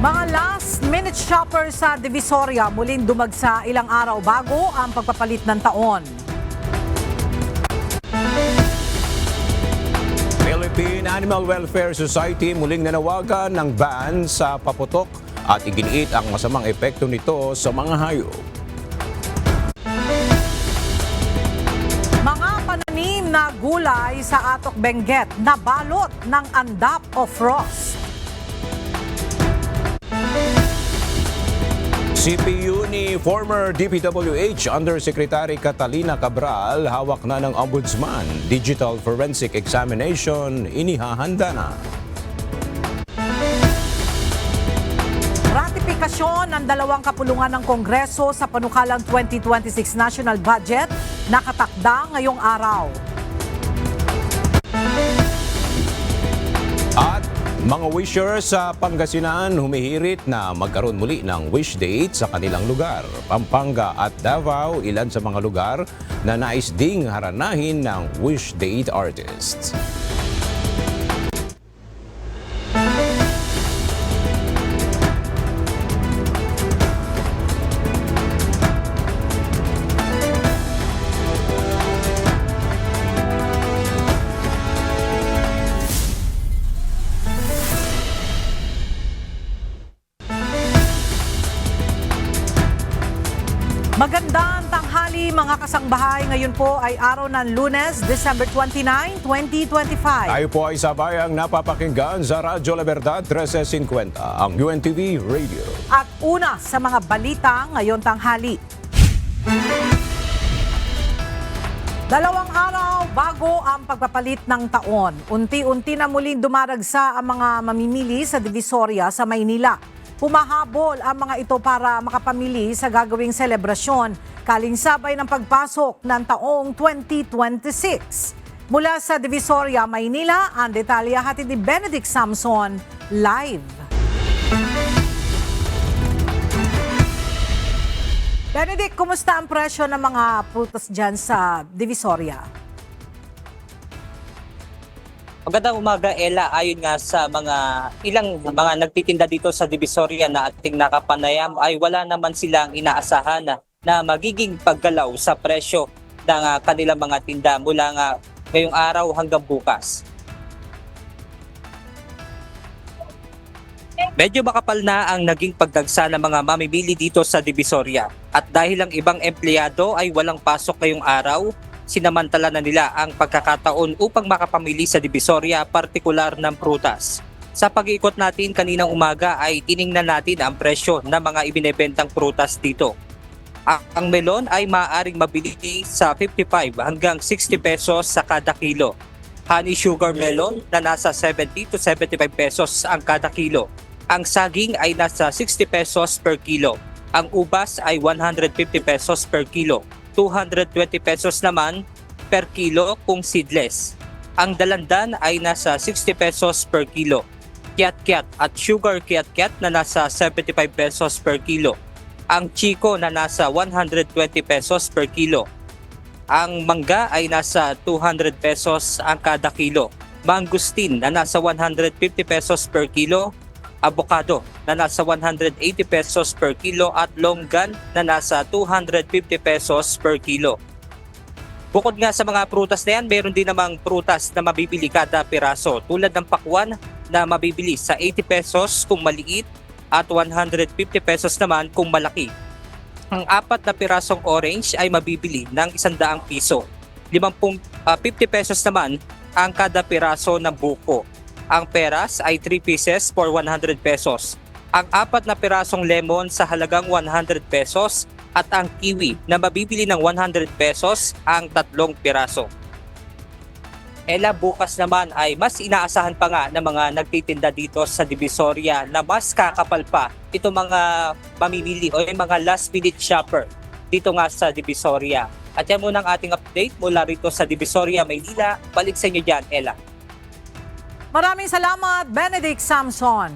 Mga last-minute shoppers sa Divisoria muling dumagsa ilang araw bago ang pagpapalit ng taon. Philippine Animal Welfare Society muling nanawagan ng ban sa paputok at iginiit ang masamang epekto nito sa mga hayop. Mga pananim na gulay sa Atok Benguet na balot ng andap o frost. CPU ni former DPWH Undersecretary Catalina Cabral hawak na ng Ombudsman. Digital forensic examination inihahanda na. Ratifikasyon ng 2 kapulungan ng Kongreso sa panukalang 2026 National Budget nakatakda ngayong araw. At mga wishers sa Pangasinan humihirit na magkaroon muli ng wish date sa kanilang lugar. Pampanga at Davao, ilan sa mga lugar na nais ding haranahin ng wish date artists. Magandang tanghali mga kasangbahay. Ngayon po ay araw ng Lunes, December 29, 2025. Tayo po ay sabayang napapakinggan sa Radyo La Verdad 1350, ang UNTV Radio. At una sa mga balita ngayon tanghali. 2 araw bago ang pagpapalit ng taon, unti-unti na muling dumaragsa ang mga mamimili sa Divisoria sa Maynila. Pumahabol ang mga ito para makapamili sa gagawing selebrasyon kalinsabay ng pagpasok ng taong 2026. Mula sa Divisoria, Maynila, ang detalye hatid ni Benedict Samson live. Benedict, kumusta ang presyo ng mga prutas dyan sa Divisoria? Magandang umaga, Ella. Ayon nga sa ilang mga nagtitinda dito sa Divisoria na ating nakapanayam ay wala naman silang inaasahan na magiging paggalaw sa presyo ng kanilang mga tinda mula nga ngayong araw hanggang bukas. Medyo makapal na ang naging pagdagsa ng mga mamimili dito sa Divisoria at dahil ang ibang empleyado ay walang pasok ngayong araw, sinamantala na nila ang pagkakataon upang makapamili sa Divisoria, partikular ng prutas. Sa pag-iikot natin kaninang umaga ay tiningnan natin ang presyo ng mga ibinebentang prutas dito. Ang melon ay maaaring mabili sa 55 hanggang 60 pesos sa kada kilo. Honey sugar melon na nasa 70 to 75 pesos ang kada kilo. Ang saging ay nasa 60 pesos per kilo. Ang ubas ay 150 pesos per kilo. 220 pesos naman per kilo kung seedless. Ang dalandan ay nasa 60 pesos per kilo. Kiat-kiat at sugar kiat-kiat na nasa 75 pesos per kilo. Ang chiko na nasa 120 pesos per kilo. Ang mangga ay nasa 200 pesos ang kada kilo. Mangustin na nasa 150 pesos per kilo. Avocado na nasa 180 pesos per kilo at longgan na nasa 250 pesos per kilo. Bukod nga sa mga prutas na yan, mayroon din namang prutas na mabibili kada piraso tulad ng pakwan na mabibili sa 80 pesos kung maliit at 150 pesos naman kung malaki. Ang 4 na pirasong orange ay mabibili ng 100 piso. 50 pesos naman ang kada piraso ng buko. Ang peras ay 3 pieces for 100 pesos. Ang 4 na pirasong lemon sa halagang 100 pesos at ang kiwi na mabibili ng 100 pesos ang 3 piraso. Ella, bukas naman ay mas inaasahan pa nga ng mga nagtitinda dito sa Divisoria na mas kakapal pa itong mga mamimili o yung mga last minute shopper dito nga sa Divisoria. At yan muna ang ating update mula rito sa Divisoria, Maynila. Balik sa inyo dyan, Ella. Maraming salamat, Benedict Samson.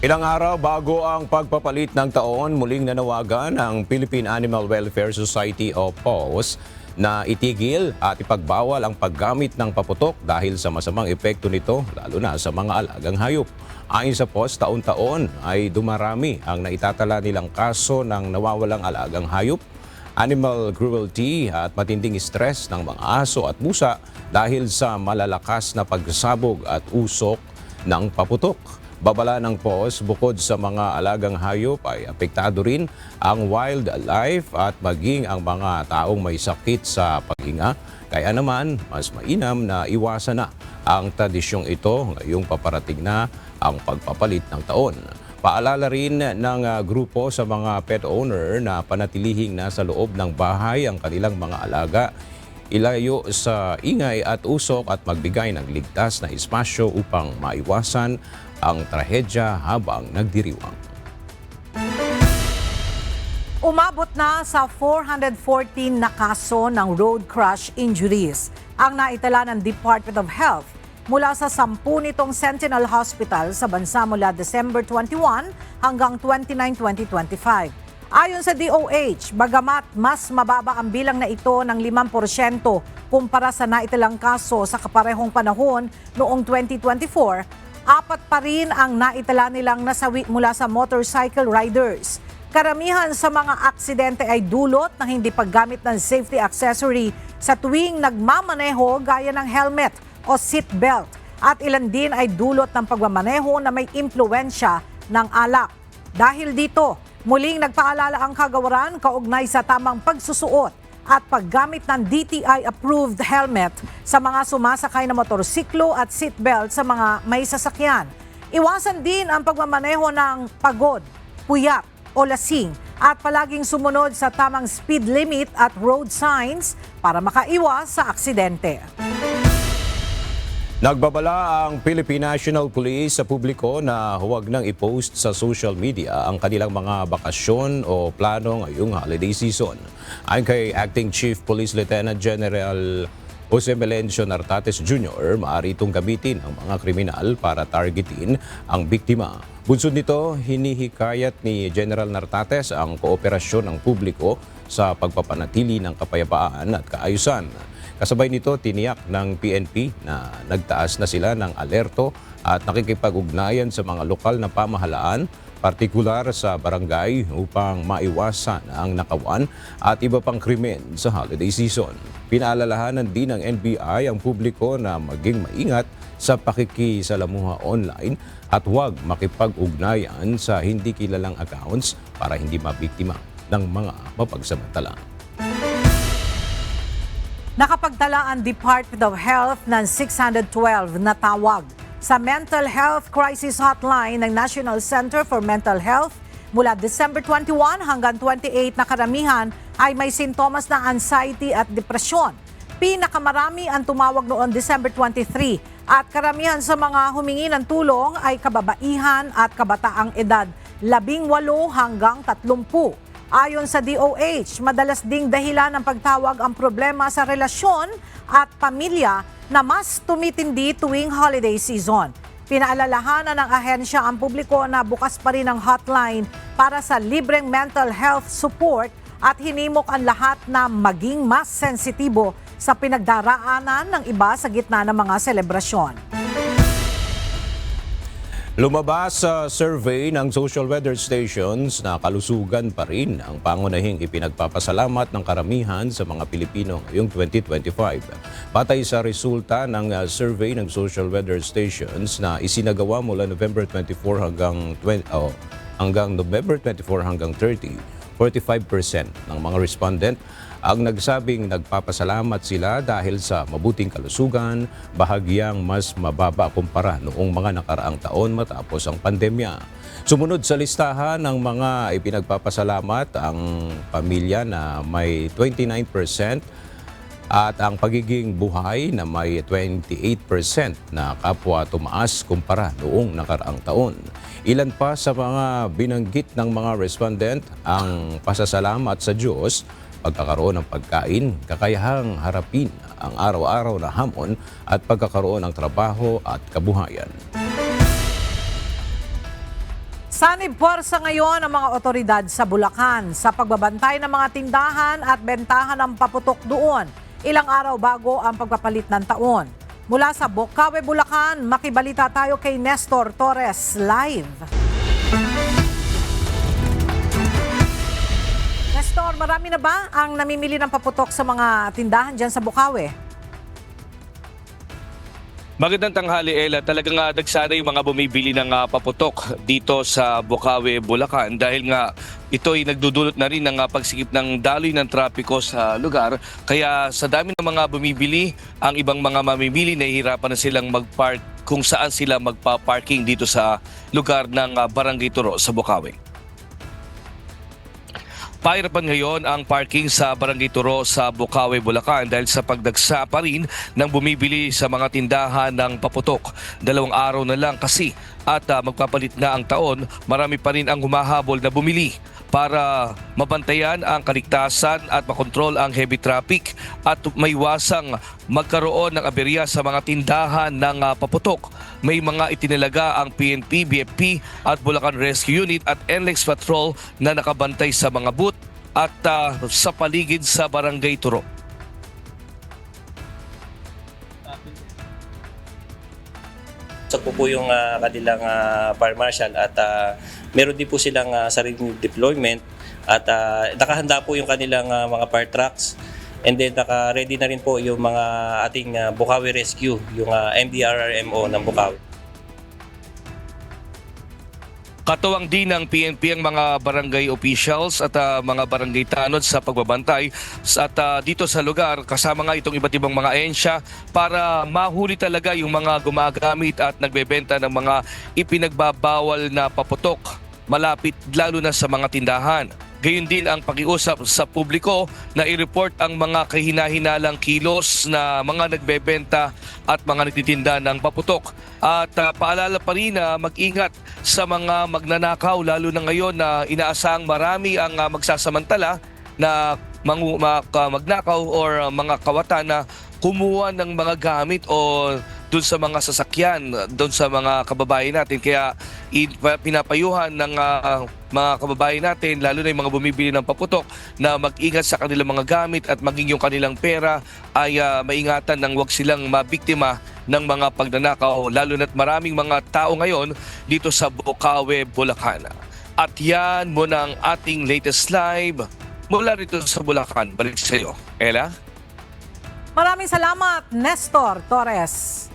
Ilang araw bago ang pagpapalit ng taon, muling nanawagan ang Philippine Animal Welfare Society o PAWS na itigil at ipagbawal ang paggamit ng paputok dahil sa masamang epekto nito lalo na sa mga alagang hayop. Ayon sa POS, taon-taon ay dumarami ang naitatala nilang kaso ng nawawalang alagang hayop, animal cruelty at matinding stress ng mga aso at pusa dahil sa malalakas na pagsabog at usok ng paputok. Babala ng POS, bukod sa mga alagang hayop ay apektado rin ang wildlife at maging ang mga taong may sakit sa paghinga. Kaya naman, mas mainam na iwasan na ang tradisyong ito ngayong paparating na ang pagpapalit ng taon. Paalala rin ng grupo sa mga pet owner na panatilihing nasa loob ng bahay ang kanilang mga alaga, ilayo sa ingay at usok at magbigay ng ligtas na espasyo upang maiwasan ang trahedya habang nagdiriwang. Umabot na sa 414 na kaso ng road crash injuries ang naitala ng Department of Health mula sa 10 nitong Sentinel Hospital sa bansa mula December 21 hanggang 29, 2025. Ayon sa DOH, bagamat mas mababa ang bilang na ito ng 5% kumpara sa naitalang kaso sa kaparehong panahon noong 2024, apat pa rin ang naitala nilang nasawi mula sa motorcycle riders. Karamihan sa mga aksidente ay dulot ng hindi paggamit ng safety accessory sa tuwing nagmamaneho gaya ng helmet o seatbelt. At ilan din ay dulot ng pagmamaneho na may impluensya ng alak. Dahil dito, muling nagpaalala ang kagawaran kaugnay sa tamang pagsusuot at paggamit ng DTI-approved helmet sa mga sumasakay na motorsiklo at seatbelt sa mga may sasakyan. Iwasan din ang pagmamaneho ng pagod, puyat o lasing at palaging sumunod sa tamang speed limit at road signs para makaiwas sa aksidente. Nagbabala ang Philippine National Police sa publiko na huwag nang i-post sa social media ang kanilang mga bakasyon o plano ngayong holiday season. Ayon kay Acting Chief Police Lieutenant General Jose Melencio Nartates Jr., maaari itong gamitin ang mga kriminal para targetin ang biktima. Bunsod nito, hinihikayat ni General Nartates ang kooperasyon ng publiko sa pagpapanatili ng kapayapaan at kaayusan. Kasabay nito, tiniyak ng PNP na nagtaas na sila ng alerto at nakikipag-ugnayan sa mga lokal na pamahalaan, partikular sa barangay upang maiwasan ang nakawan at iba pang krimen sa holiday season. Pinaalalahanan din ng NBI ang publiko na maging maingat sa pakikisalamuha online at huwag makipag-ugnayan sa hindi kilalang accounts para hindi mabiktima ng mga mapagsamantala. Nakapagtala ang Department of Health ng 612 na tawag sa Mental Health Crisis Hotline ng National Center for Mental Health mula December 21 hanggang 28 na karamihan ay may sintomas ng anxiety at depresyon. Pinakamarami ang tumawag noon December 23 at karamihan sa mga humingi ng tulong ay kababaihan at kabataang edad 18 hanggang 30. Ayon sa DOH, madalas ding dahilan ng pagtawag ang problema sa relasyon at pamilya na mas tumitindi tuwing holiday season. Pinaalalahanan ng ahensya ang publiko na bukas pa rin ang hotline para sa libreng mental health support at hinimok ang lahat na maging mas sensitibo sa pinagdaraanan ng iba sa gitna ng mga selebrasyon. Lumabas sa survey ng social weather stations na kalusugan pa rin ang pangunahing ipinagpapasalamat ng karamihan sa mga Pilipino ngayong 2025. Batay sa resulta ng survey ng social weather stations na isinagawa mula November 24 hanggang November 24 hanggang 30, 45% ng mga respondent ang nagsabing nagpapasalamat sila dahil sa mabuting kalusugan, bahagyang mas mababa kumpara noong mga nakaraang taon matapos ang pandemya. Sumunod sa listahan ng mga ipinagpapasalamat ang pamilya na may 29% at ang pagiging buhay na may 28% na kapwa tumaas kumpara noong nakaraang taon. Ilan pa sa mga binanggit ng mga respondent ang pasasalamat sa Diyos, pagkakaroon ng pagkain, kakayahang harapin ang araw-araw na hamon at pagkakaroon ng trabaho at kabuhayan. Sanib puwersa ngayon ang mga otoridad sa Bulacan sa pagbabantay ng mga tindahan at bentahan ng paputok doon. Ilang araw bago ang pagpapalit ng taon. Mula sa Bocaue, Bulacan, makibalita tayo kay Nestor Torres live. Nestor, marami na ba ang namimili ng paputok sa mga tindahan dyan sa Bocaue? Magandang tanghali, Ella. Talagang nagsana yung mga bumibili ng paputok dito sa Bocaue, Bulacan dahil nga ito ay nagdudulot na rin ng pagsikip ng daloy ng trapiko sa lugar. Kaya sa dami ng mga bumibili, ang ibang mga mamimili nahihirapan na silang mag-park kung saan sila magpa-parking dito sa lugar ng Barangay Turo sa Bocaue. Pahirapan ngayon ang parking sa Barangay Turo sa Bocaue, Bulacan dahil sa pagdagsa pa rin ng bumibili sa mga tindahan ng paputok. 2 araw na lang kasi at magpapalit na ang taon, marami pa rin ang humahabol na bumili para mabantayan ang kaligtasan at makontrol ang heavy traffic at maiwasang magkaroon ng aberya sa mga tindahan ng paputok. May mga itinalaga ang PNP, BFP at Bulacan Rescue Unit at NLEX Patrol na nakabantay sa mga booth at sa paligid sa Barangay Turo. So po yung kanilang fire marshal at meron din po silang sariling deployment at nakahanda po yung kanilang mga fire trucks and then naka-ready na rin po yung mga ating Bocaue Rescue, yung MDRRMO ng Bocaue. Katuwang din ng PNP ang mga barangay officials at mga barangay tanod sa pagbabantay at dito sa lugar kasama nga itong iba't ibang mga ahensya para mahuli talaga yung mga gumagamit at nagbebenta ng mga ipinagbabawal na paputok malapit lalo na sa mga tindahan. Gayon din ang pakiusap sa publiko na i-report ang mga kahinahinalang kilos na mga nagbebenta at mga nagtitinda ng paputok. At paalala pa rin na mag-ingat sa mga magnanakaw lalo na ngayon na inaasahang marami ang magsasamantala na magnakaw or mga kawatan na kumuha ng mga gamit o doon sa mga sasakyan, doon sa mga kababayan natin. Kaya pinapayuhan ng mga kababayan natin, lalo na yung mga bumibili ng paputok, na mag-ingat sa kanilang mga gamit at maging yung kanilang pera ay maingatan nang wag silang mabiktima ng mga pagnanakaw, lalo na't maraming mga tao ngayon dito sa Bocaue, Bulacan. At yan muna ang ating latest live mula rito sa Bulacan. Balik sa iyo, Ella. Maraming salamat, Nestor Torres.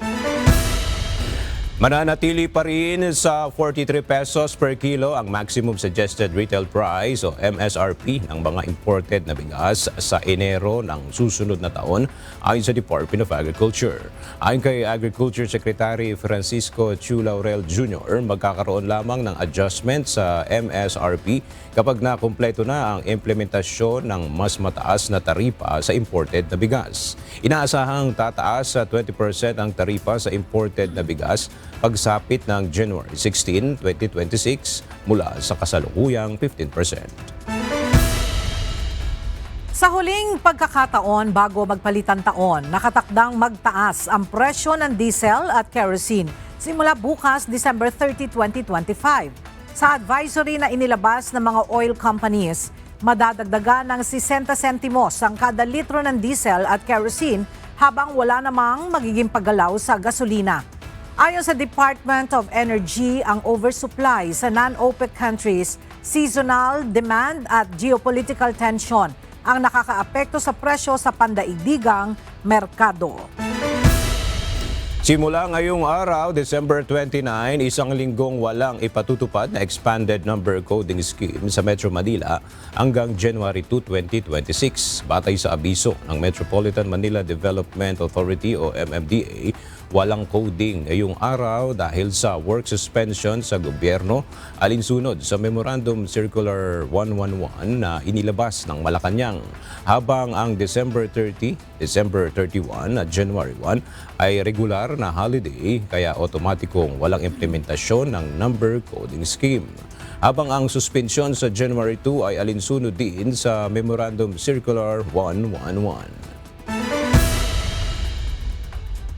Mananatili pa rin sa 43 pesos per kilo ang maximum suggested retail price o MSRP ng mga imported na bigas sa Enero ng susunod na taon ayon sa Department of Agriculture. Ayon kay Agriculture Secretary Francisco Chu Laurel Jr., magkakaroon lamang ng adjustment sa MSRP kapag nakumpleto na ang implementasyon ng mas mataas na taripa sa imported na bigas. Inaasahang tataas sa 20% ang taripa sa imported na bigas pagsapit ng January 16, 2026 mula sa kasalukuyang 15%. Sa huling pagkakataon bago magpalitan taon, nakatakdang magtaas ang presyo ng diesel at kerosene simula bukas December 30, 2025. Sa advisory na inilabas ng mga oil companies, madadagdagan ng 60 sentimos ang kada litro ng diesel at kerosene habang wala namang magiging paggalaw sa gasolina. Ayon sa Department of Energy, ang oversupply sa non-OPEC countries, seasonal demand at geopolitical tension ang nakakaapekto sa presyo sa pandaigdigang merkado. Simula ngayong araw, December 29, isang linggong walang ipatutupad na expanded number coding scheme sa Metro Manila hanggang January 2, 2026. Batay sa abiso ng Metropolitan Manila Development Authority o MMDA, walang coding ngayong araw dahil sa work suspension sa gobyerno alinsunod sa Memorandum Circular 111 na inilabas ng Malacanang. Habang ang December 30, December 31 at January 1 ay regular na holiday kaya otomatikong walang implementasyon ng number coding scheme. Habang ang suspensyon sa January 2 ay alinsunod din sa Memorandum Circular 111.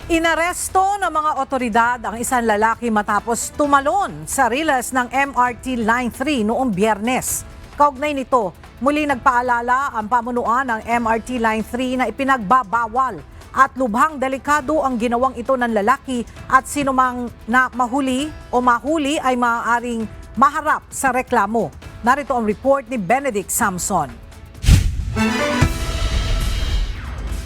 Inaresto ng mga otoridad ang isang lalaki matapos tumalon sa riles ng MRT Line 3 noong Biyernes. Kaugnay nito, muli nagpaalala ang pamunuan ng MRT Line 3 na ipinagbabawal at lubhang delikado ang ginawang ito ng lalaki at sinumang na mahuli ay maaaring maharap sa reklamo. Narito ang report ni Benedict Samson.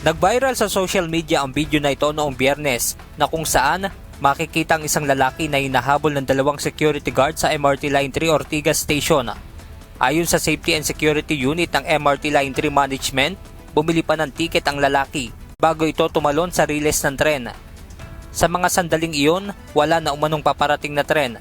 Nag-viral sa social media ang video na ito noong Biyernes na kung saan makikita ang isang lalaki na hinahabol ng dalawang security guard sa MRT Line 3 Ortigas Station. Ayon sa Safety and Security Unit ng MRT Line 3 Management, bumili pa ng tiket ang lalaki bago ito tumalon sa riles ng tren. Sa mga sandaling iyon, wala na umanong paparating na tren.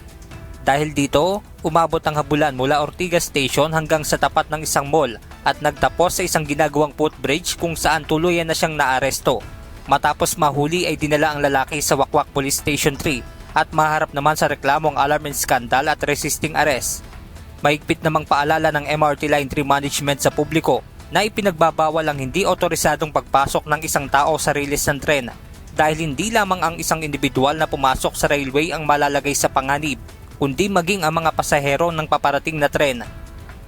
Dahil dito, umabot ang habulan mula Ortigas Station hanggang sa tapat ng isang mall at nagtapos sa isang ginagawang footbridge kung saan tuluyan na siyang naaresto. Matapos mahuli ay dinala ang lalaki sa Wakwak Police Station 3 at maharap naman sa reklamong alarm and scandal at resisting arrest. Mahigpit namang paalala ng MRT Line 3 Management sa publiko na ipinagbabawal ang hindi otorisadong pagpasok ng isang tao sa riles ng tren dahil hindi lamang ang isang individual na pumasok sa railway ang malalagay sa panganib, kundi maging ang mga pasahero ng paparating na tren.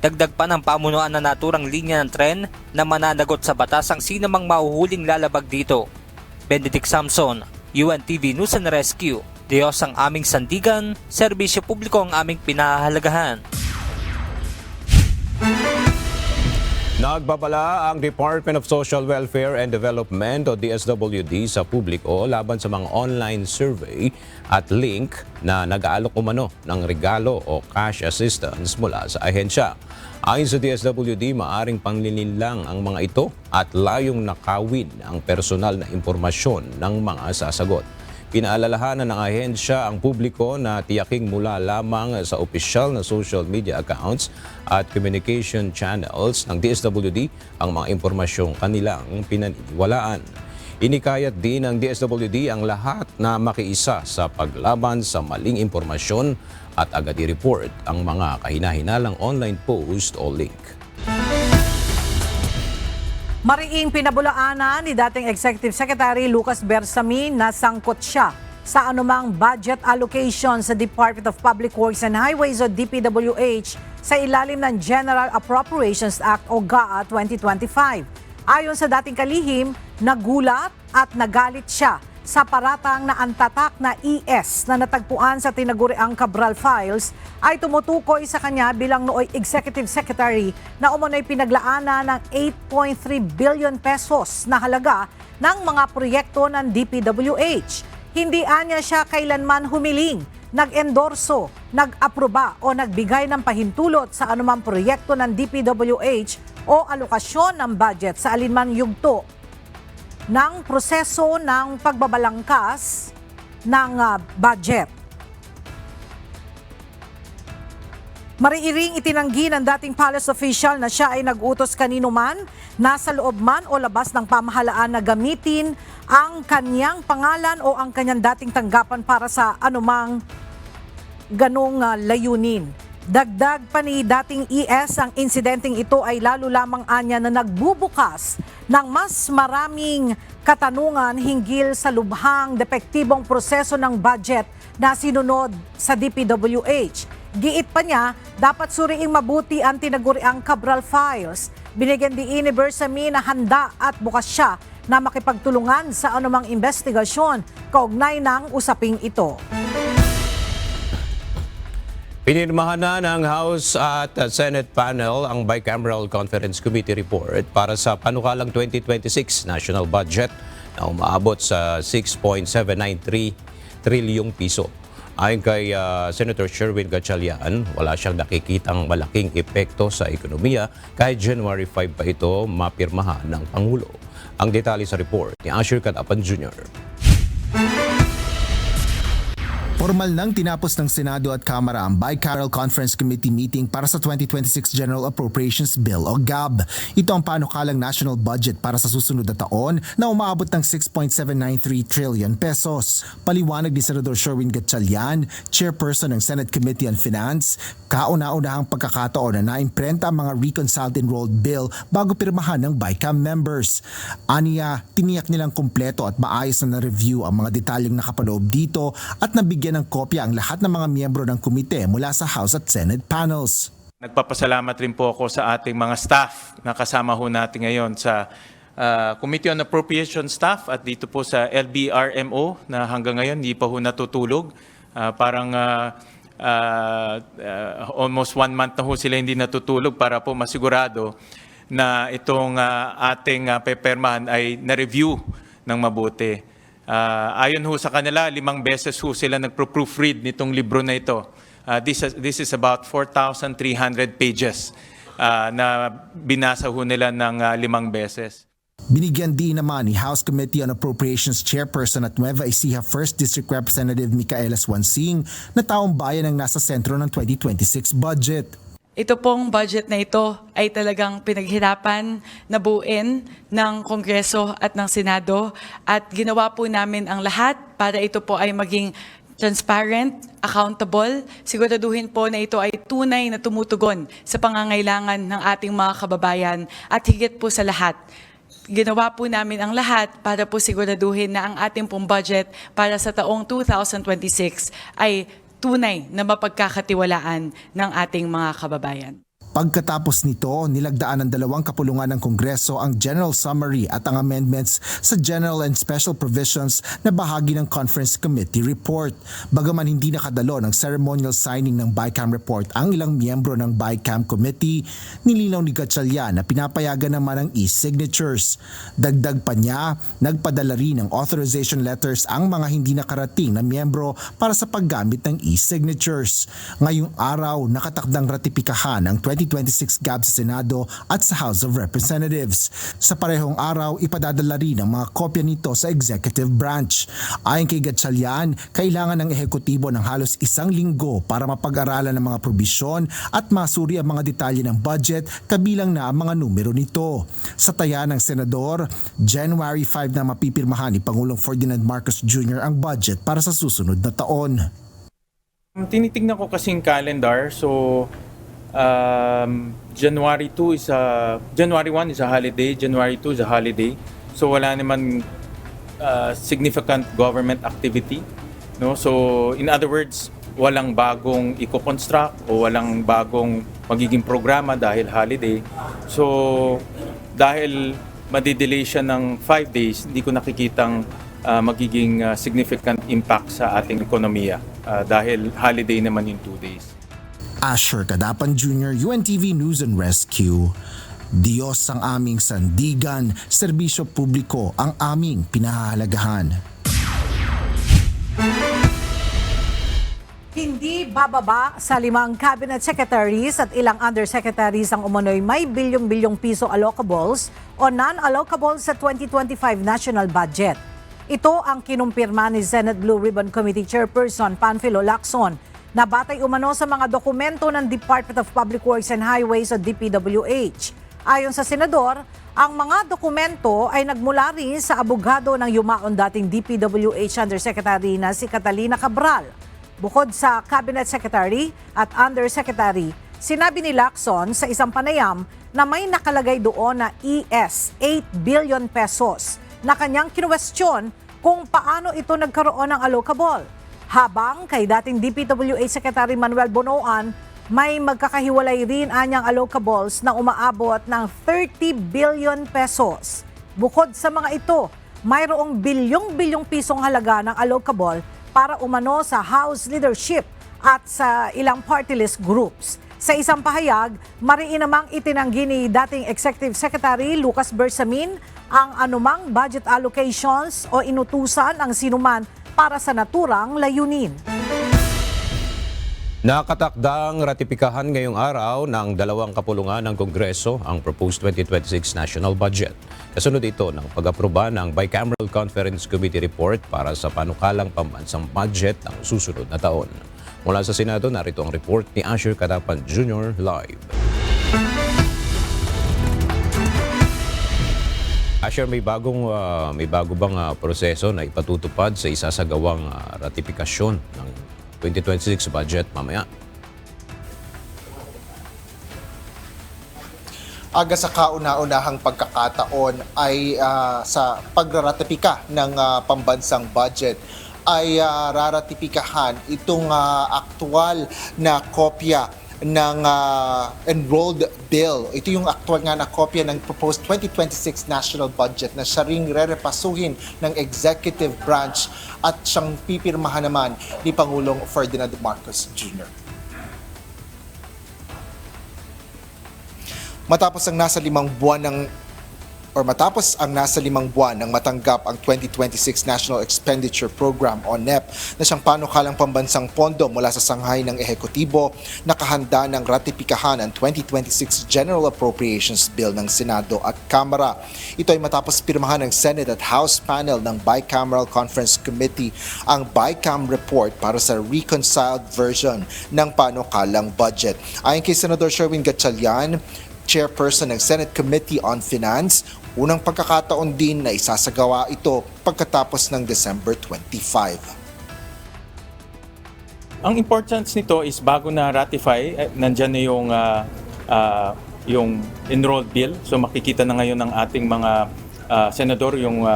Dagdag pa ng pamunuan na naturang linya ng tren na mananagot sa batas ang sinamang mahuhuling lalabag dito. Benedict Samson, UNTV News and Rescue. Diyos ang aming sandigan, serbisyo publiko ang aming pinahahalagahan. Nagbabala ang Department of Social Welfare and Development o DSWD sa publiko laban sa mga online survey at link na nag-aalok umano ng regalo o cash assistance mula sa ahensya. Ayon sa DSWD, maaring panlilinlang ang mga ito at layong nakawin ang personal na impormasyon ng mga sasagot. Pinaalalahanan ng ahensya ang publiko na tiyaking mula lamang sa opisyal na social media accounts at communication channels ng DSWD ang mga impormasyong kanilang pinaniniwalaan. Inikayat din ng DSWD ang lahat na makiisa sa paglaban sa maling impormasyon at agad i-report ang mga kahinahinalang online post o link. Mariing pinabulaanan ni dating Executive Secretary Lucas Bersamin na sangkot siya sa anumang budget allocation sa Department of Public Works and Highways o DPWH sa ilalim ng General Appropriations Act o GAA 2025. Ayon sa dating kalihim, nagulat at nagalit siya sa paratang na ang tatak na ES na natagpuan sa tinaguriang Cabral Files ay tumutukoy sa kanya bilang nooy Executive Secretary na umunoy pinaglaanan ng 8.3 billion pesos na halaga ng mga proyekto ng DPWH. Hindi anya siya kailanman humiling, nag-endorso, nag-aproba o nagbigay ng pahintulot sa anumang proyekto ng DPWH o alokasyon ng budget sa alinman yugto ng proseso ng pagbabalangkas ng budget. Mariiring itinanggi ng dating palace official na siya ay nag-utos kanino man, nasa loob man o labas ng pamahalaan na gamitin ang kanyang pangalan o ang kanyang dating tanggapan para sa anumang ganong layunin. Dagdag pa ni dating ES, ang insidenteng ito ay lalo lamang anya na nagbubukas ng mas maraming katanungan hinggil sa lubhang depektibong proseso ng budget na sinunod sa DPWH. Giit pa niya, dapat suriing mabuti ang tinaguriang Cabral Files. Binigyan diin ni Bersamin na handa at bukas siya na makipagtulungan sa anumang investigasyon kaugnay ng usaping ito. Pinirmahan na ng House at Senate panel ang Bicameral Conference Committee report para sa panukalang 2026 national budget na umaabot sa 6.793 trilyong piso. Ayon kay Senator Sherwin Gatchalian, wala siyang nakikitang malaking epekto sa ekonomiya kahit January 5 pa ito mapirmahan ng Pangulo. Ang detalye sa report ni Asher Cadapan Jr. Formal nang tinapos ng Senado at Kamara ang Bicameral Conference Committee meeting para sa 2026 General Appropriations Bill o GAB. Ito ang panukalang national budget para sa susunod na taon na umaabot ng 6.793 trillion pesos. Paliwanag ni Senador Sherwin Gatchalian, chairperson ng Senate Committee on Finance, kauna-unahang pagkakataon na naimprenta ang mga reconciled enrolled bill bago pirmahan ng BICAM members. Aniya, tiniyak nilang kumpleto at maayos na na-review ang mga detalyeng nakapaloob dito at nabigyan ng kopya ang lahat ng mga miyembro ng komite mula sa House at Senate panels. Nagpapasalamat rin po ako sa ating mga staff na kasama ho natin ngayon sa Committee on Appropriation staff at dito po sa LBRMO na hanggang ngayon hindi pa ho natutulog. Almost 1 month na ho sila hindi natutulog para po masigurado na itong ating pepermahan ay na-review ng mabuti. Ayon ho sa kanila, 5 beses ho sila nagpo-proofread nitong libro na ito. This is about 4,300 pages na binasa ho nila ng 5 beses. Binigyan din naman ni House Committee on Appropriations Chairperson at Nueva Ecija 1st District Representative Micaela Swansing na taong bayan ang nasa sentro ng 2026 budget. Ito pong budget na ito ay talagang pinaghirapan na buuin ng Kongreso at ng Senado at ginawa po namin ang lahat para ito po ay maging transparent, accountable. Siguraduhin po na ito ay tunay na tumutugon sa pangangailangan ng ating mga kababayan at higit po sa lahat. Ginawa po namin ang lahat para po siguraduhin na ang ating pong budget para sa taong 2026 ay tunay na mapagkakatiwalaan ng ating mga kababayan. Pagkatapos nito, nilagdaan ng 2 kapulungan ng Kongreso ang General Summary at ang amendments sa General and Special Provisions na bahagi ng Conference Committee Report. Bagaman hindi nakadalo ng ceremonial signing ng BICAM Report ang ilang miyembro ng BICAM Committee, nilinaw ni Gatchalian na pinapayagan naman ang e-signatures. Dagdag pa niya, nagpadala rin ng authorization letters ang mga hindi nakarating na miyembro para sa paggamit ng e-signatures. Ngayong araw, nakatakdang ratipikahan ang 2026 GAB sa Senado at sa House of Representatives. Sa parehong araw, ipadadala rin ang mga kopya nito sa executive branch. Ayon kay Gatchalian, kailangan ng ehekutibo ng halos 1 linggo para mapag-aralan ng mga probisyon at masuri ang mga detalye ng budget kabilang na ang mga numero nito. Sa taya ng Senador, January 5 na mapipirmahan ni Pangulong Ferdinand Marcos Jr. ang budget para sa susunod na taon. Tinitingnan ko kasing calendar, so January 1 is a holiday, January 2 is a holiday. So wala naman significant government activity, no? So in other words, walang bagong i-construct o walang bagong magiging programa dahil holiday. So dahil madidelay siya ng 5 days, hindi ko nakikitang magiging significant impact sa ating ekonomiya dahil holiday naman yung 2 days. Asher Kadapan Jr., UNTV News and Rescue. Diyos ang aming sandigan, serbisyo publiko ang aming pinahahalagahan. Hindi bababa sa 5 cabinet secretaries at ilang undersecretaries ang umano'y may bilyong-bilyong piso allocables o non-allocables sa 2025 national budget. Ito ang kinumpirma ni Senate Blue Ribbon Committee Chairperson Panfilo Lacson na batay umano sa mga dokumento ng Department of Public Works and Highways o DPWH. Ayon sa senador, ang mga dokumento ay nagmula rin sa abogado ng yumaon dating DPWH Undersecretary na si Catalina Cabral. Bukod sa Cabinet Secretary at Undersecretary, sinabi ni Lacson sa isang panayam na may nakalagay doon na 8 billion pesos na kanyang kinwestiyon kung paano ito nagkaroon ng allocable. Habang kay dating DPWH Secretary Manuel Bonoan, may magkakahiwalay rin anyang allocables na umaabot ng 30 billion pesos. Bukod sa mga ito, mayroong bilyong-bilyong pisong halaga ng allocable para umano sa House leadership at sa ilang party list groups. Sa isang pahayag, mariin namang itinanggi ni dating Executive Secretary Lucas Bersamin ang anumang budget allocations o inutusan ang sinuman para sa naturang layunin. Nakatakdang ratipikahan ngayong araw ng dalawang kapulungan ng Kongreso ang proposed 2026 national budget. Kasunod ito ng pag-aproba ng Bicameral Conference Committee report para sa panukalang pambansang budget ng susunod na taon. Mula sa Senado, narito ang report ni Asher Cadapan Jr. live. Asher, may bago bang proseso na ipatutupad sa isasagawang ratifikasyon ng 2026 budget mamaya? Aga sa kauna-unahang pagkakataon ay sa pagraratipika ng pambansang budget ay raratipikahan itong aktual na kopya ng enrolled bill. Ito yung aktual nga na kopya ng proposed 2026 national budget na siya ring rerepasuhin ng executive branch at siyang pipirmahan naman ni Pangulong Ferdinand Marcos Jr. Matapos ang nasa 5 buwan ng matanggap ang 2026 National Expenditure Program o NEP na siyang panukalang pambansang pondo mula sa sanghay ng ehekutibo, nakahanda ng ratipikahan ang 2026 General Appropriations Bill ng Senado at Kamara. Ito ay matapos pirmahan ng Senate at House panel ng Bicameral Conference Committee ang BICAM report para sa reconciled version ng panukalang budget. Ayon kay Senador Sherwin Gatchalian, Chairperson ng Senate Committee on Finance, unang pagkakataon din na isasagawa ito pagkatapos ng December 25. Ang importance nito is bago na ratify, nandyan na yung enrolled bill. So makikita na ngayon ng ating mga senador yung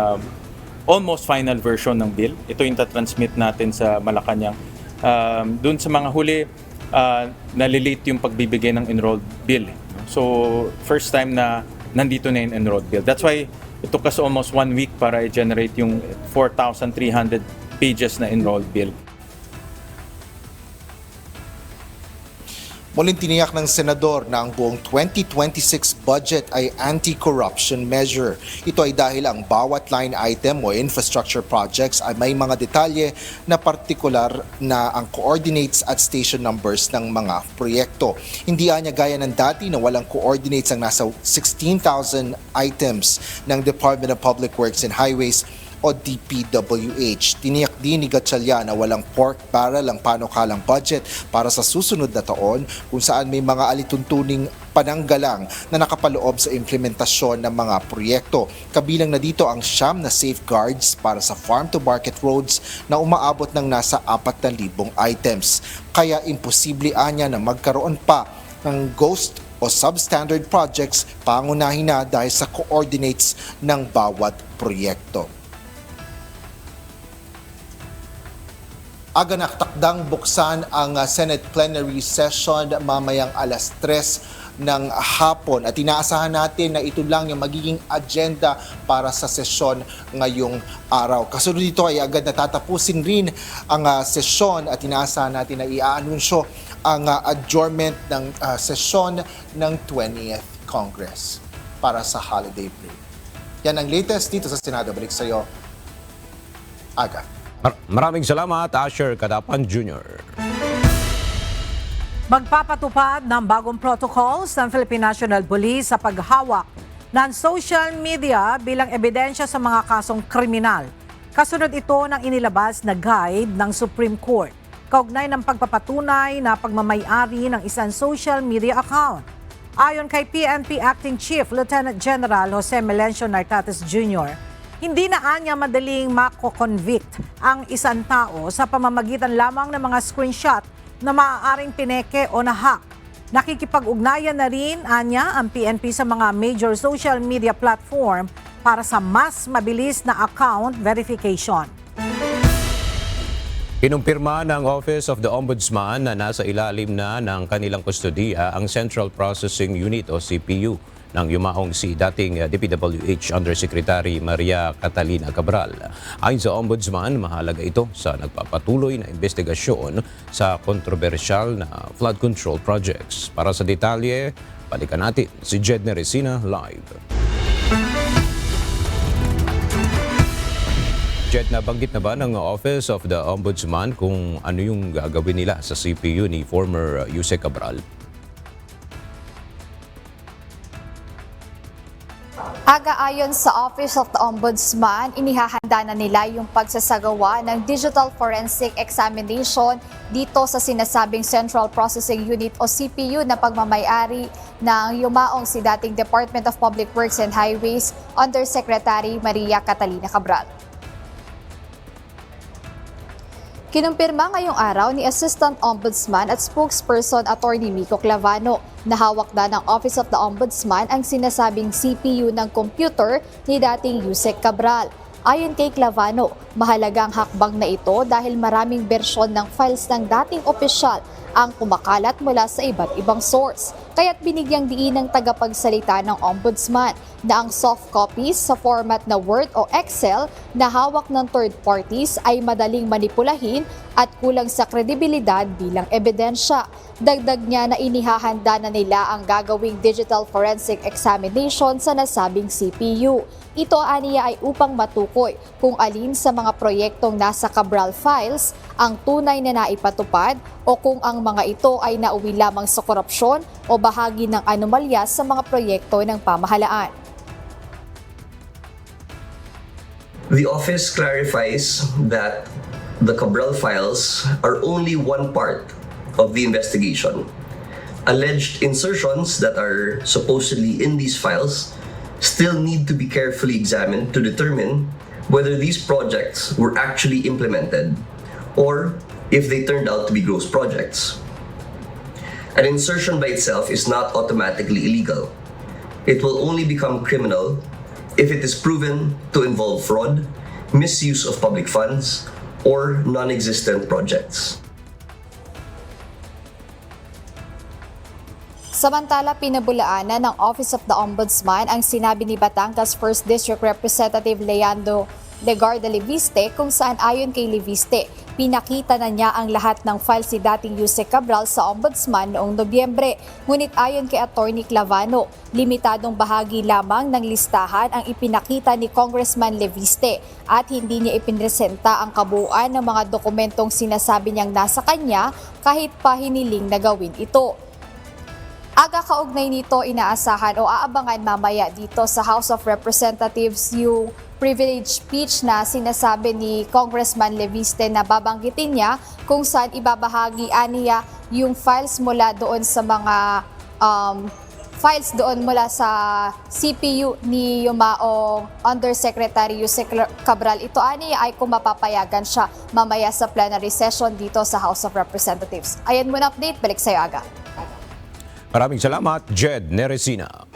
almost final version ng bill. Ito yung tatransmit natin sa Malacanang. Doon sa mga huli, nalilate yung pagbibigay ng enrolled bill. So, first time na nandito na yung enrolled bill. That's why it took us almost 1 week para i-generate yung 4,300 pages na enrolled bill. Muling tiniyak ng senador na ang buong 2026 budget ay anti-corruption measure. Ito ay dahil ang bawat line item o infrastructure projects ay may mga detalye na partikular na ang coordinates at station numbers ng mga proyekto. Hindi niya gaya ng dati na walang coordinates ang nasa 16,000 items ng Department of Public Works and Highways o DPWH. Tiniyak din ni Gatchalian na walang pork barrel ang panukalang budget para sa susunod na taon kung saan may mga alituntuning pananggalang na nakapaloob sa implementasyon ng mga proyekto. Kabilang na dito ang 9 na safeguards para sa farm-to-market roads na umaabot ng nasa 4,000 items. Kaya imposible anya na magkaroon pa ng ghost o substandard projects pangunahin na dahil sa coordinates ng bawat proyekto. Aga nakatakdang buksan ang Senate plenary session mamayang alas 3 ng hapon at inaasahan natin na ito lang yung magiging agenda para sa sesyon ngayong araw. Kasunod dito ay agad natatapusin rin ang sesyon at inaasahan natin na i-anunsyo ang adjournment ng sesyon ng 20th Congress para sa holiday break. Yan ang latest dito sa Senado. Balik sa iyo, Aga. Maraming salamat, Asher Cadapan Jr. Magpapatupad ng bagong protocols ng Philippine National Police sa paghawak ng social media bilang ebidensya sa mga kasong kriminal. Kasunod ito ng inilabas na guide ng Supreme Court kaugnay ng pagpapatunay na pagmamayari ng isang social media account. Ayon kay PNP Acting Chief Lieutenant General Jose Melencio Nartates Jr., hindi na anya madaling mako-convict ang isang tao sa pamamagitan lamang ng mga screenshot na maaaring pineke o nahack. Nakikipag-ugnayan na rin anya ang PNP sa mga major social media platform para sa mas mabilis na account verification. Kinumpirma ng Office of the Ombudsman na nasa ilalim na ng kanilang kustodiya ang Central Processing Unit o CPU ng yumaong si dating DPWH Undersecretary Maria Catalina Cabral. Ayon sa Ombudsman, mahalaga ito sa nagpapatuloy na investigasyon sa kontrobersyal na flood control projects. Para sa detalye, balikan natin si Jedne Resina live. Jed, nabanggit na ba ng Office of the Ombudsman kung ano yung gagawin nila sa CPU ni former Yuse Cabral? Ayon sa Office of the Ombudsman, inihahanda na nila yung pagsasagawa ng Digital Forensic Examination dito sa sinasabing Central Processing Unit o CPU na pagmamayari ng yumaong si dating Department of Public Works and Highways Undersecretary Maria Catalina Cabral. Kinumpirma ngayong araw ni Assistant Ombudsman at Spokesperson Attorney Mico Clavano na hawak na ng Office of the Ombudsman ang sinasabing CPU ng computer ni dating Yusek Cabral. Ayon kay Clavano, mahalagang hakbang na ito dahil maraming bersyon ng files ng dating opisyal ang kumakalat mula sa iba't ibang source. Kaya't binigyang diin ng tagapagsalita ng Ombudsman na ang soft copies sa format na Word o Excel na hawak ng third parties ay madaling manipulahin at kulang sa kredibilidad bilang ebidensya. Dagdag niya na inihahanda na nila ang gagawing digital forensic examination sa nasabing CPU. Ito aniya ay upang matukoy kung alin sa mga proyektong nasa Cabral files ang tunay na naipatupad o kung ang mga ito ay nauwi lamang sa korupsyon o bahagi ng anomalya sa mga proyekto ng pamahalaan. The office clarifies that the Cabral files are only one part of the investigation. Alleged insertions that are supposedly in these files still need to be carefully examined to determine whether these projects were actually implemented or if they turned out to be ghost projects. An insertion by itself is not automatically illegal. It will only become criminal if it is proven to involve fraud, misuse of public funds, or non-existent projects. Samantala, pinabulaanan ng Office of the Ombudsman ang sinabi ni Batangas 1st District Representative Leandro Legarda Leviste kung saan ayon kay Leviste, pinakita na niya ang lahat ng files si dating Yusek Cabral sa Ombudsman noong Nobyembre. Ngunit ayon kay Attorney Clavano, limitadong bahagi lamang ng listahan ang ipinakita ni Congressman Leviste at hindi niya ipinresenta ang kabuuan ng mga dokumentong sinasabi niyang nasa kanya kahit pa hiniling na gawin ito. Aga kaugnay nito, inaasahan o aabangan mamaya dito sa House of Representatives yung privilege speech na sinasabi ni Congressman Leviste na babanggitin niya kung saan ibabahagi niya yung files mula doon sa mga files doon mula sa CPU ni yumaong Undersecretary Yusek Cabral. Ito niya ay kung mapapayagan siya mamaya sa plenary session dito sa House of Representatives. Ayan muna update, balik sa'yo Aga. Maraming salamat, Jed Neresina.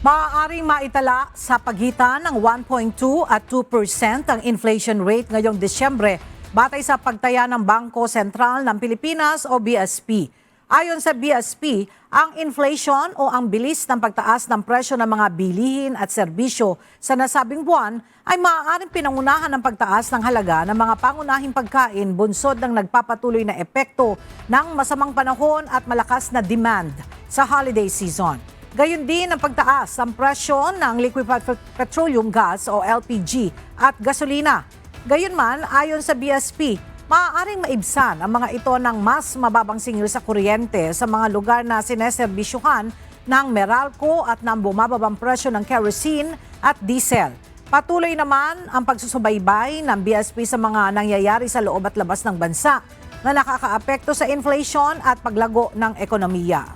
Maaaring maitala sa pagitan ng 1.2 at 2% ang inflation rate ngayong Disyembre batay sa pagtaya ng Bangko Sentral ng Pilipinas o BSP. Ayon sa BSP, ang inflation o ang bilis ng pagtaas ng presyo ng mga bilihin at serbisyo sa nasabing buwan ay maaaring pinangunahan ng pagtaas ng halaga ng mga pangunahing pagkain bunsod ng nagpapatuloy na epekto ng masamang panahon at malakas na demand sa holiday season. Gayon din ang pagtaas ng presyo ng liquefied petroleum gas o LPG at gasolina. Gayunman, ayon sa BSP, maaaring maibsan ang mga ito ng mas mababang singil sa kuryente sa mga lugar na sineserbisyuhan ng Meralco at ng bumababang presyo ng kerosene at diesel. Patuloy naman ang pagsusubaybay ng BSP sa mga nangyayari sa loob at labas ng bansa na nakakaapekto sa inflation at paglago ng ekonomiya.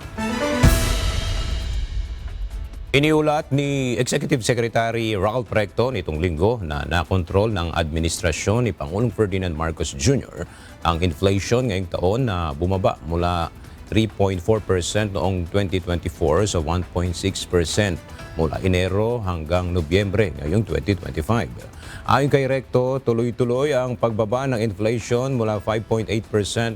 Iniulat ni Executive Secretary Ralph Recto nitong linggo na nakontrol ng administrasyon ni Pangulong Ferdinand Marcos Jr. ang inflation ngayong taon na bumaba mula 3.4% noong 2024 sa 1.6% mula Enero hanggang Nobyembre ngayong 2025. Ayon kay Recto, tuloy-tuloy ang pagbaba ng inflation mula 5.8%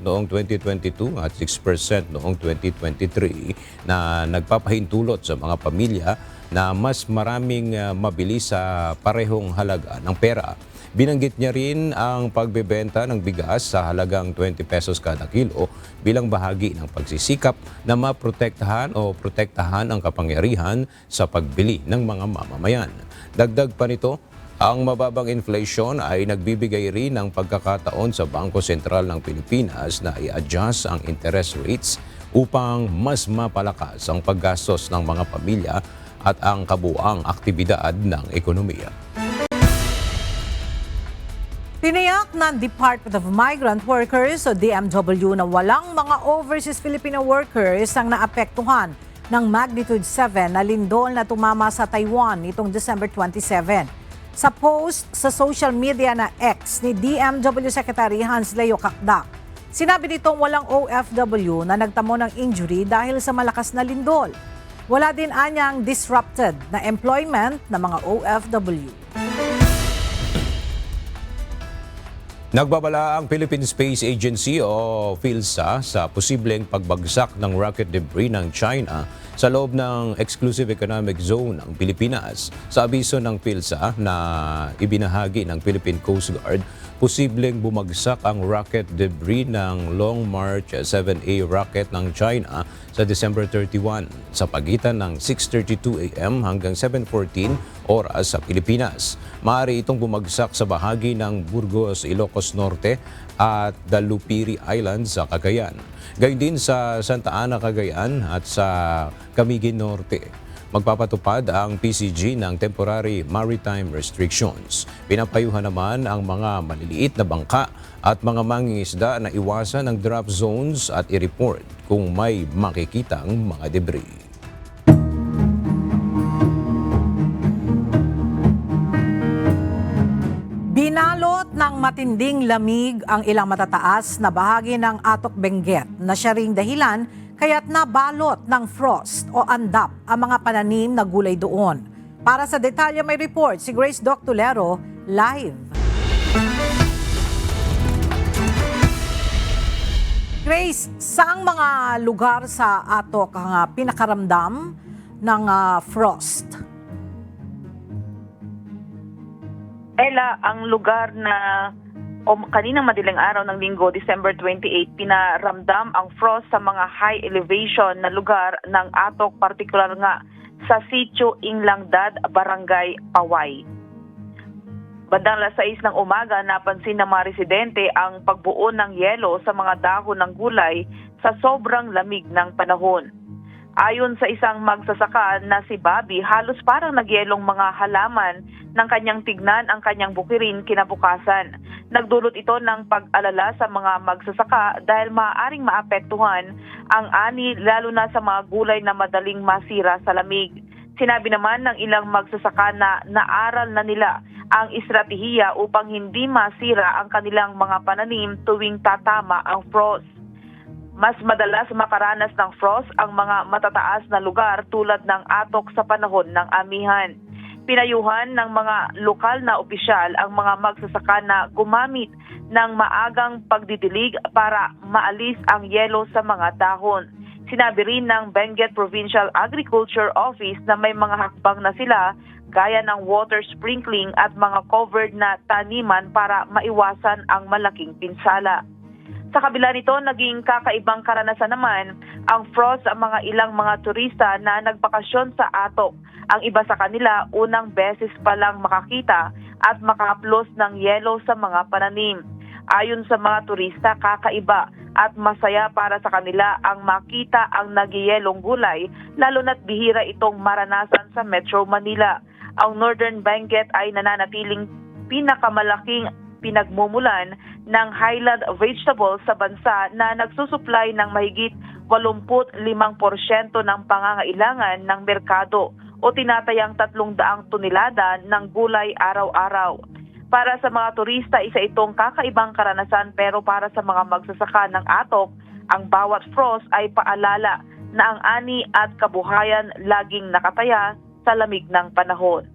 noong 2022 at 6% noong 2023 na nagpapahintulot sa mga pamilya na mas maraming mabili sa parehong halaga ng pera. Binanggit niya rin ang pagbebenta ng bigas sa halagang 20 pesos kada kilo bilang bahagi ng pagsisikap na maprotektahan o protektahan ang kapangyarihan sa pagbili ng mga mamamayan. Dagdag pa nito, Ang mababang inflation ay nagbibigay rin ng pagkakataon sa Bangko Sentral ng Pilipinas na i-adjust ang interest rates upang mas mapalakas ang paggastos ng mga pamilya at ang kabuuang aktibidad ng ekonomiya. Tiniyak ng Department of Migrant Workers o DMW na walang mga overseas Filipino workers ang naapektuhan ng magnitude 7 na lindol na tumama sa Taiwan nitong December 27. Sa post sa social media na X ni DMW Secretary Hans Leo Kakdak, sinabi nitong walang OFW na nagtamo ng injury dahil sa malakas na lindol. Wala din anyang disrupted na employment ng mga OFW. Nagbabala ang Philippine Space Agency o PhilSA sa posibleng pagbagsak ng rocket debris ng China sa loob ng Exclusive Economic Zone ng Pilipinas. Sa abiso ng PhilSA na ibinahagi ng Philippine Coast Guard, posibleng bumagsak ang rocket debris ng Long March 7A rocket ng China sa December 31 sa pagitan ng 6:32 a.m. hanggang 7:14 oras sa Pilipinas. Maaari itong bumagsak sa bahagi ng Burgos, Ilocos Norte at Dalupiri Islands sa Cagayan. Gayon din sa Santa Ana, Cagayan at sa Camiguin Norte. Magpapatupad ang PCG ng temporary maritime restrictions. Pinapayuhan naman ang mga maliliit na bangka at mga mangingisda na iwasan ang drop zones at i-report kung may makikitang mga debris. Binalot ng matinding lamig ang ilang matataas na bahagi ng Atok Benguet na siya ring dahilan kaya't nabalot ng frost o andap ang mga pananim na gulay doon. Para sa detalye may report si Grace Doc Tulero live. Grace, saang mga lugar sa Atok ang pinakaramdam ng frost? Ella, ang lugar na kaninang madaling araw ng linggo, December 28, pinaramdam ang frost sa mga high elevation na lugar ng Atok, partikular nga sa Sitio Inglangdad, Barangay Paway. Bandang alas 6 ng umaga, napansin ng mga residente ang pagbuo ng yelo sa mga dahon ng gulay sa sobrang lamig ng panahon. Ayon sa isang magsasaka na si Bobby, halos parang nagyelong mga halaman ng kanyang tignan ang kanyang bukirin kinabukasan. Nagdulot ito ng pag-alala sa mga magsasaka dahil maaaring maapektuhan ang ani lalo na sa mga gulay na madaling masira sa lamig. Sinabi naman ng ilang magsasaka na naaral na nila ang estratehiya upang hindi masira ang kanilang mga pananim tuwing tatama ang frost. Mas madalas makaranas ng frost ang mga matataas na lugar tulad ng Atok sa panahon ng amihan. Pinayuhan ng mga lokal na opisyal ang mga magsasaka na gumamit ng maagang pagdidilig para maalis ang yelo sa mga dahon. Sinabi rin ng Benguet Provincial Agriculture Office na may mga hakbang na sila gaya ng water sprinkling at mga covered na taniman para maiwasan ang malaking pinsala. Sa kabila nito, naging kakaibang karanasan naman ang frost sa mga ilang mga turista na nagbakasyon sa Atok. Ang iba sa kanila, unang beses pa lang makakita at makahaplos ng yelo sa mga pananim. Ayon sa mga turista, kakaiba at masaya para sa kanila ang makita ang nagyeyelong gulay, lalo na't bihira itong maranasan sa Metro Manila. Ang Northern Benguet ay nananatiling pinakamalaking pinagmumulan ng highland vegetables sa bansa na nagsusupply ng mahigit 85% ng pangangailangan ng merkado o tinatayang 300 tonelada ng gulay araw-araw. Para sa mga turista, isa itong kakaibang karanasan, pero para sa mga magsasaka ng Atok, ang bawat frost ay paalala na ang ani at kabuhayan laging nakataya sa lamig ng panahon.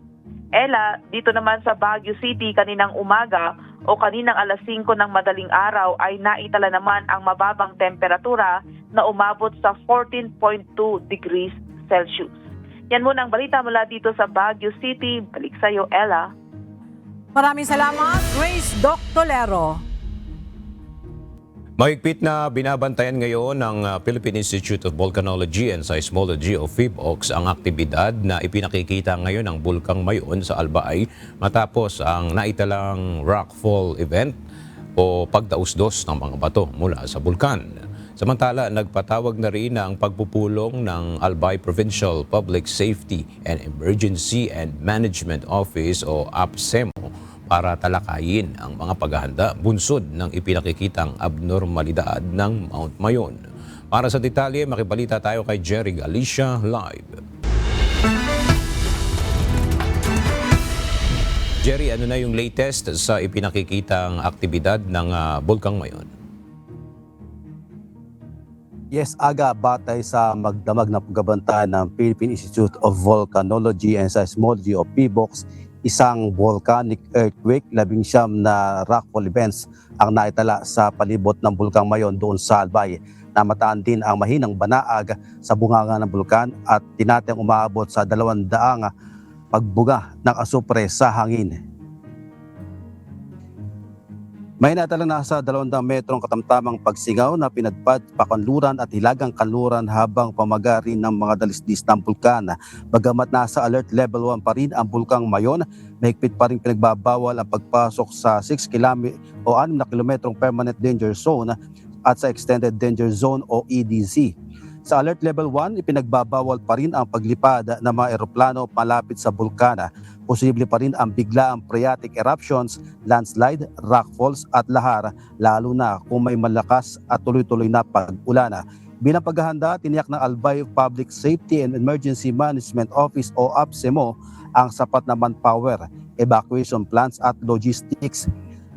Ella, dito naman sa Baguio City kaninang umaga o kaninang alas 5 ng madaling araw ay naitala naman ang mababang temperatura na umabot sa 14.2 degrees Celsius. Yan muna ang balita mula dito sa Baguio City. Balik sa iyo, Ella. Maraming salamat, Grace Doc Tulero. Mahigpit na binabantayan ngayon ng Philippine Institute of Volcanology and Seismology o PHIVOLCS ang aktibidad na ipinakikita ngayon ng Bulkang Mayon sa Albay matapos ang naitalang rockfall event o pagdausdos ng mga bato mula sa bulkan. Samantala, nagpatawag na rin ang pagpupulong ng Albay Provincial Public Safety and Emergency and Management Office o APSEMO para talakayin ang mga paghahanda bunsod ng ipinakikitang abnormalidad ng Mount Mayon. Para sa detalye, makibalita tayo kay Jerry Galicia live. Jerry, ano na yung latest sa ipinakikitang aktibidad ng Bulkang Mayon? Yes, Aga, batay sa magdamag na paggabantayan ng Philippine Institute of Volcanology and Seismology o PHIVOLCS, isang volcanic earthquake, 19 na rockfall events ang naitala sa palibot ng Bulkang Mayon doon sa Albay. Namataan din ang mahinang banaag sa bunganga ng bulkan at tinatayang umaabot sa 200 pagbuga ng asupre sa hangin. May natala na sa 200 metrong katamtamang pagsingaw na pinadpad pakanluran at hilagang kanluran habang pamagari ng mga dalisdis ng bulkan. Bagamat nasa alert level 1 pa rin ang Bulkang Mayon, mahigpit pa rin pinagbabawal ang pagpasok sa 6 na kilometrong permanent danger zone at sa extended danger zone o EDZ. Sa alert level 1, ipinagbabawal pa rin ang paglipad ng mga eroplano malapit sa bulkana. Posible pa rin ang biglaang phreatic eruptions, landslide, rockfalls at lahar, lalo na kung may malakas at tuloy-tuloy na pag-ulan. Bilang paghahanda, tiniyak ng Albay Public Safety and Emergency Management Office o APSEMO ang sapat na manpower, evacuation plans at logistics.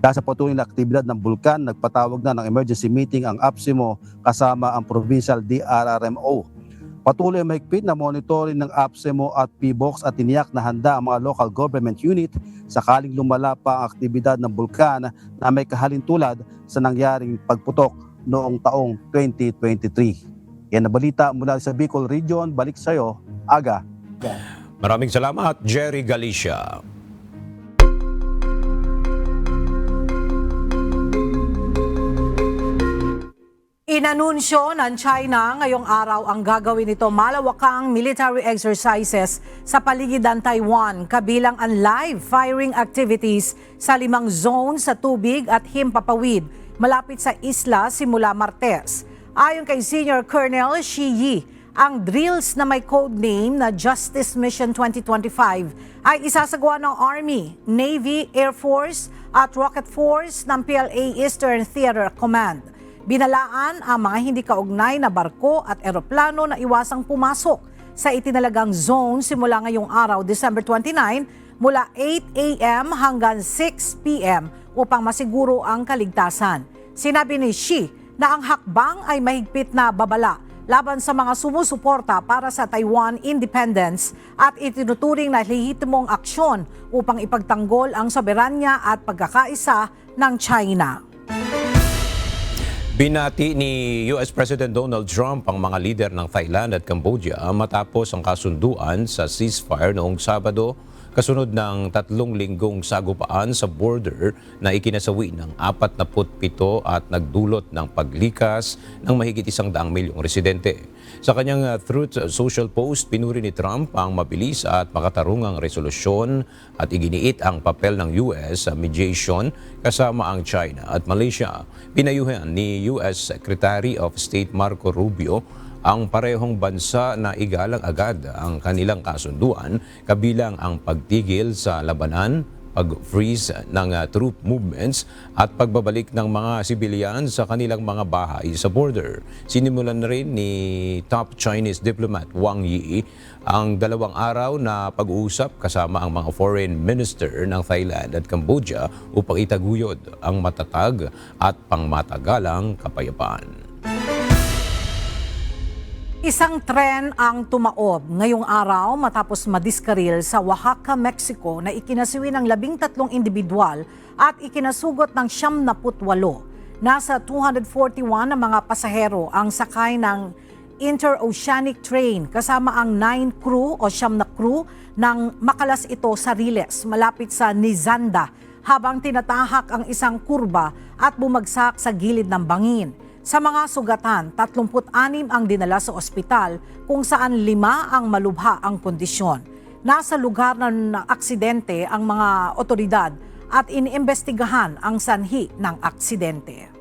Dahil sa patuloy na aktibidad ng bulkan, nagpatawag na ng emergency meeting ang APSEMO kasama ang Provincial DRRMO. Patuloy ang mahigpit na monitoring ng APSEMO at PHIVOLCS at tiniyak na handa ang mga local government unit sakaling lumala pa ang aktibidad ng bulkan na may kahalintulad sa nangyaring pagputok noong taong 2023. Yan na balita mula sa Bicol Region. Balik sa iyo, Aga. Maraming salamat, Jerry Galicia. Inanunsyo ng China ngayong araw ang gagawin nito malawakang military exercises sa paligid ng Taiwan, kabilang ang live firing activities sa 5 zones sa tubig at himpapawid malapit sa isla simula Martes. Ayon kay Senior Colonel Shi Yi, ang drills na may codename na Justice Mission 2025 ay isasagawa ng Army, Navy, Air Force at Rocket Force ng PLA Eastern Theater Command. Binalaan ang mga hindi kaugnay na barko at eroplano na iwasang pumasok sa itinalagang zone simula ngayong araw, December 29, mula 8 a.m. hanggang 6 p.m. upang masiguro ang kaligtasan. Sinabi ni Xi na ang hakbang ay mahigpit na babala laban sa mga sumusuporta para sa Taiwan independence at itinuturing na lehitimong aksyon upang ipagtanggol ang soberanya at pagkakaisa ng China. Binati ni US President Donald Trump ang mga lider ng Thailand at Cambodia matapos ang kasunduan sa ceasefire noong Sabado, kasunod ng 3 linggong sagupaan sa border na ikinasawi ng 47 at nagdulot ng paglikas ng mahigit 100 milyong residente. Sa kanyang Truth Social post, pinuri ni Trump ang mabilis at makatarungang resolusyon at iginiit ang papel ng US sa mediation kasama ang China at Malaysia. Pinayuhan ni US Secretary of State Marco Rubio ang parehong bansa na igalang agad ang kanilang kasunduan, kabilang ang pagtigil sa labanan, pag-freeze ng troop movements at pagbabalik ng mga sibilyan sa kanilang mga bahay sa border. Sinimulan na rin ni top Chinese diplomat Wang Yi ang 2 araw na pag-uusap kasama ang mga foreign minister ng Thailand at Cambodia upang itaguyod ang matatag at pangmatagalang kapayapaan. Isang tren ang tumaob ngayong araw matapos madiskaril sa Oaxaca, Mexico na ikinasiwi ng 13 individual at ikinasugot ng 78. Nasa 241 na mga pasahero ang sakay ng interoceanic train kasama ang 9 crew o 9 na crew ng makalas ito sa Riles malapit sa Nizanda habang tinatahak ang isang kurba at bumagsak sa gilid ng bangin. Sa mga sugatan, 36 ang dinala sa ospital kung saan 5 ang malubha ang kondisyon. Nasa lugar ng aksidente ang mga otoridad at iniimbestigahan ang sanhi ng aksidente.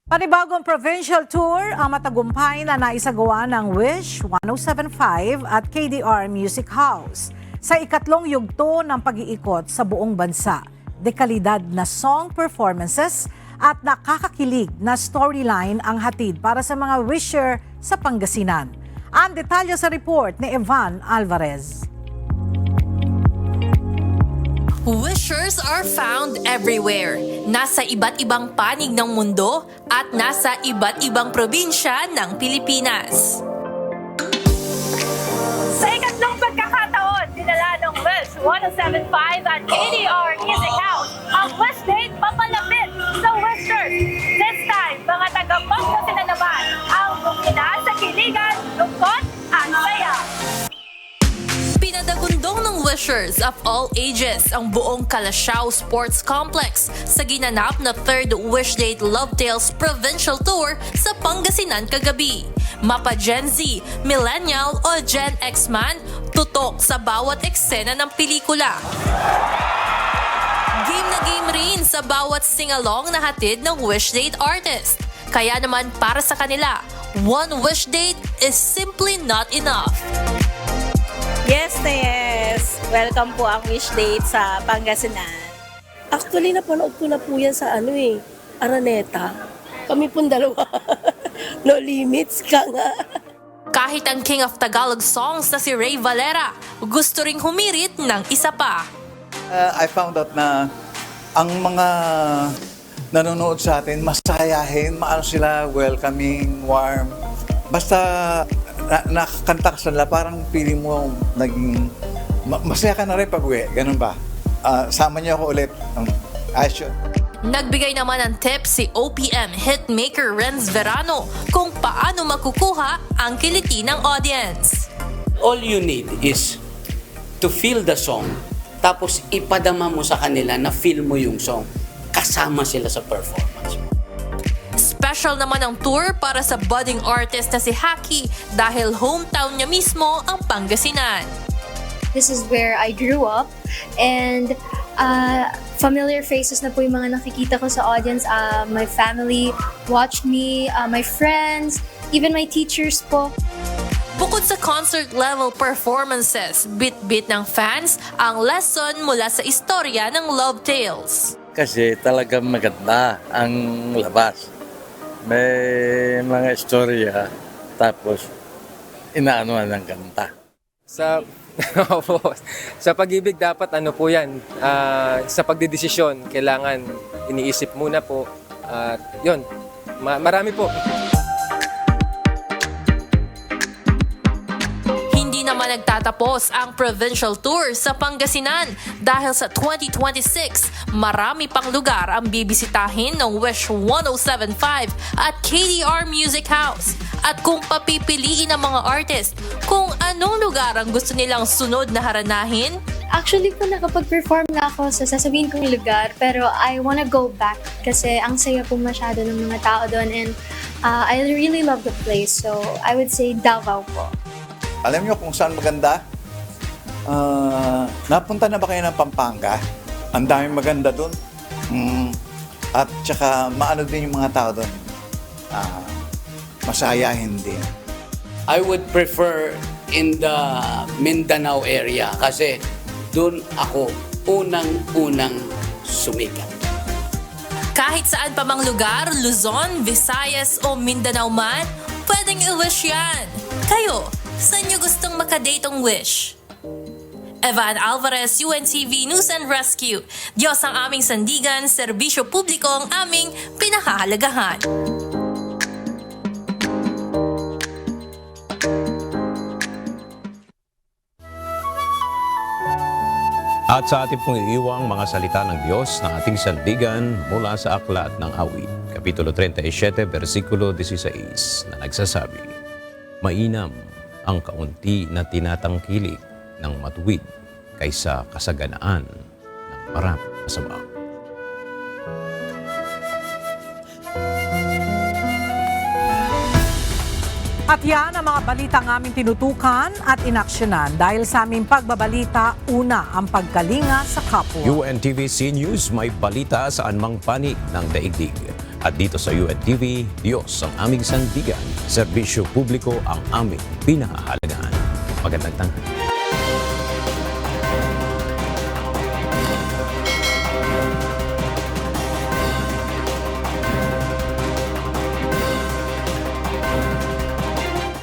Panibagong provincial tour ang matagumpay na naisagawa ng Wish 1075 at KDR Music House. Sa ikatlong yugto ng pag-iikot sa buong bansa, dekalidad na song performances at nakakakilig na storyline ang hatid para sa mga wisher sa Pangasinan. Ang detalye sa report ni Evan Alvarez. Wishers are found everywhere. Nasa iba't ibang panig ng mundo at nasa iba't ibang probinsya ng Pilipinas. Sa ikatlong pagkakataon, dinala ng Wish 1075 at KDR Music House ang wish date papalapit sa Wishers. This time, mga taga-Pangasinan naman ang bumina sa kiligan, lungkot at saya. Pinadagundong ng wishers of all ages ang buong Calasiao Sports Complex sa ginanap na 3rd Wish Date Love Tales Provincial Tour sa Pangasinan kagabi. Mapa Gen Z, Millennial o Gen X man, tutok sa bawat eksena ng pelikula. Game na game rin sa bawat sing-along na hatid ng Wish Date artist. Kaya naman para sa kanila, one Wish Date is simply not enough. Yes na yes. Welcome po ang Wish Date sa Pangasinan. Actually, napanood ko na po yan sa Araneta. Kami pong dalawa. No limits ka nga. Kahit ang King of Tagalog songs na si Ray Valera, gusto ring humirit ng isa pa. I found out na ang mga nanonood sa atin, masayahin, maano sila, welcoming, warm. Basta nakakanta ka sa nila, parang feeling mo naging masaya ka na rin pag-uwi. Ganun ba? Sama niyo ako ulit. Ayos yun. Nagbigay naman ng tips si OPM hitmaker Renz Verano kung paano makukuha ang kiliti ng audience. All you need is to feel the song, tapos ipadama mo sa kanila na feel mo yung song. Kasama sila sa performance. Special naman ang tour para sa budding artist na si Haki dahil hometown niya mismo ang Pangasinan. This is where I grew up and familiar faces na po yung mga nakikita ko sa audience. My family watched me, my friends, even my teachers po. Bukod sa concert-level performances, bit-bit ng fans ang lesson mula sa istorya ng Love Tales. Kasi talagang maganda ang labas. May mga istorya, tapos inaanuan ng kanta. Sa pag-ibig dapat ano po yan, sa pagdedesisyon, kailangan iniisip muna po. Yun, marami po. Hindi naman nagtatapos ang provincial tour sa Pangasinan dahil sa 2026, marami pang lugar ang bibisitahin ng Wish 1075 at KDR Music House. At kung papipiliin ng mga artist kung anong lugar ang gusto nilang sunod na haranahin, Actually po nakapag-perform na ako sa sasabihin kong lugar, pero I wanna go back kasi ang saya po masyado ng mga tao doon and I really love the place. So I would say Davao po. Alam niyo kung saan maganda? Napunta na ba kayo ng Pampanga? Ang daming maganda doon. At saka maano din yung mga tao doon. Masayahin din. I would prefer in the Mindanao area kasi doon ako unang-unang sumikat. kahit saan pa mang lugar, Luzon, Visayas o Mindanao man, pwedeng i-wish yan. Kayo, saan nyo gustong makadatong wish? Evan Alvarez, UNTV News and Rescue. Diyos ang aming sandigan, serbisyo publiko ang aming pinahahalagahan. At sa ating pong iiwang mga salita ng Diyos na ating sandigan mula sa Aklat ng Awit, Kapitulo 37, versikulo 16, na nagsasabi, mainam ang kaunti na tinatangkilik ng matuwid kaysa kasaganaan ng marami masama. At yan ang mga balitang aming tinutukan at inaksyonan. Dahil sa aming pagbabalita, una ang pagkalinga sa kapwa. UNTV News, may balita sa anumang panig ng daigdig. At dito sa UNTV, Diyos ang aming sandigan, serbisyo publiko ang aming pinahahalagaan. Magandang tanghali.